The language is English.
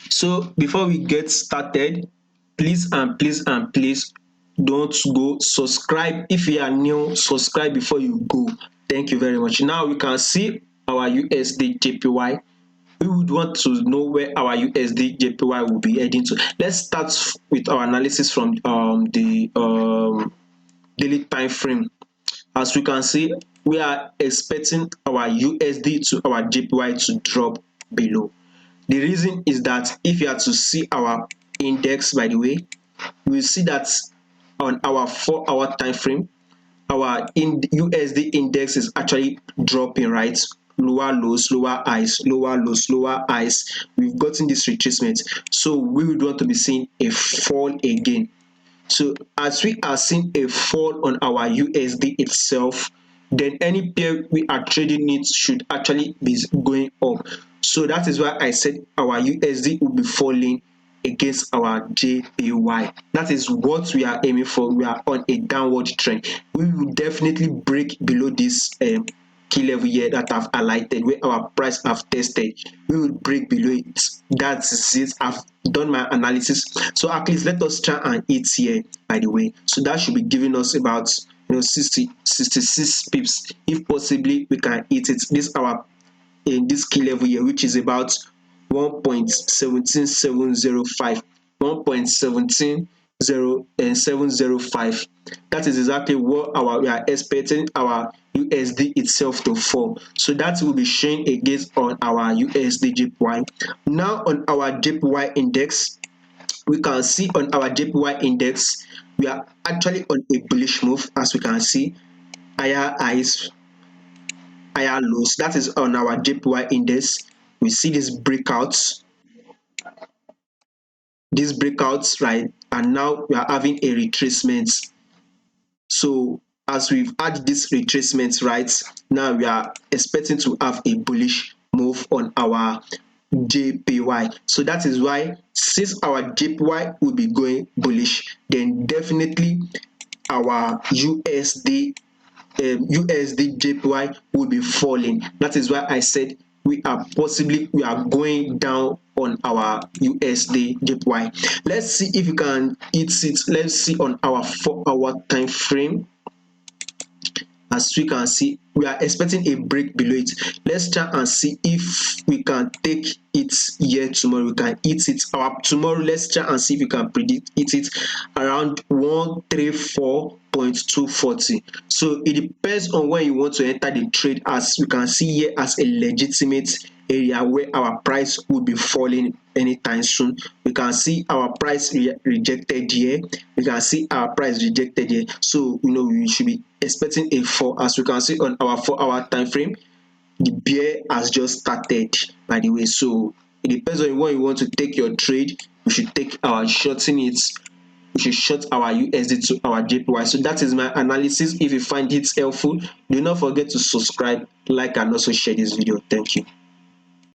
So before we get started, please don't go subscribe. If you are new, subscribe before you go. Thank you very much. Now we can see our USD JPY. We would want to know where our USD JPY will be heading to. Let's start with our analysis from the daily time frame. As we can see, we are expecting our USD to our JPY to drop below. The reason is that if you are to see our index, by the way, you will see that on our 4-hour time frame, our USD index is actually dropping, right? Lower lows, lower highs, lower lows, lower highs. We've gotten this retracement, so we would want to be seeing a fall again. So as we are seeing a fall on our USD itself, then any pair we are trading it should actually be going up. So that is why I said our USD will be falling against our JPY. That is what we are aiming for. We are on a downward trend. We will definitely break below this key level here that I've highlighted, where our price have tested. We will break below it. That's it. I've done my analysis. So at least let us try and hit here, by the way. So that should be giving us about 66 pips. If possibly we can hit it. This our in this key level here, which is about 1.17705, 1.170 that is exactly what we are expecting our USD itself to fall. So that will be showing against on our USDJPY. Now on our JPY index, we can see on our JPY index we are actually on a bullish move. As we can see, higher highs, higher lows. That is on our JPY index. We see these breakouts, right? And now we are having a retracement. So as we've had this retracement, right, now we are expecting to have a bullish move on our JPY. So that is why, since our JPY will be going bullish, then definitely our USD JPY will be falling. That is why I said we are going down on our USD JPY. Let's see if you can hit it. Let's see on our 4-hour time frame. As we can see, we are expecting a break below it. Let's try and see if we can take it here tomorrow. We can hit it tomorrow. Let's try and see if we can hit it around 134.240. So it depends on when you want to enter the trade. As we can see here, as a legitimate area where our price will be falling anytime soon. We can see our price rejected here. We can see our price rejected here. So we should be expecting a fall. As we can see on our 4-hour time frame, the bear has just started, by the way. So it depends on when you want to take your trade. We should take our shorting it. We should short our USD to our JPY. So that is my analysis. If you find it helpful, do not forget to subscribe, like, and also share this video. Thank you.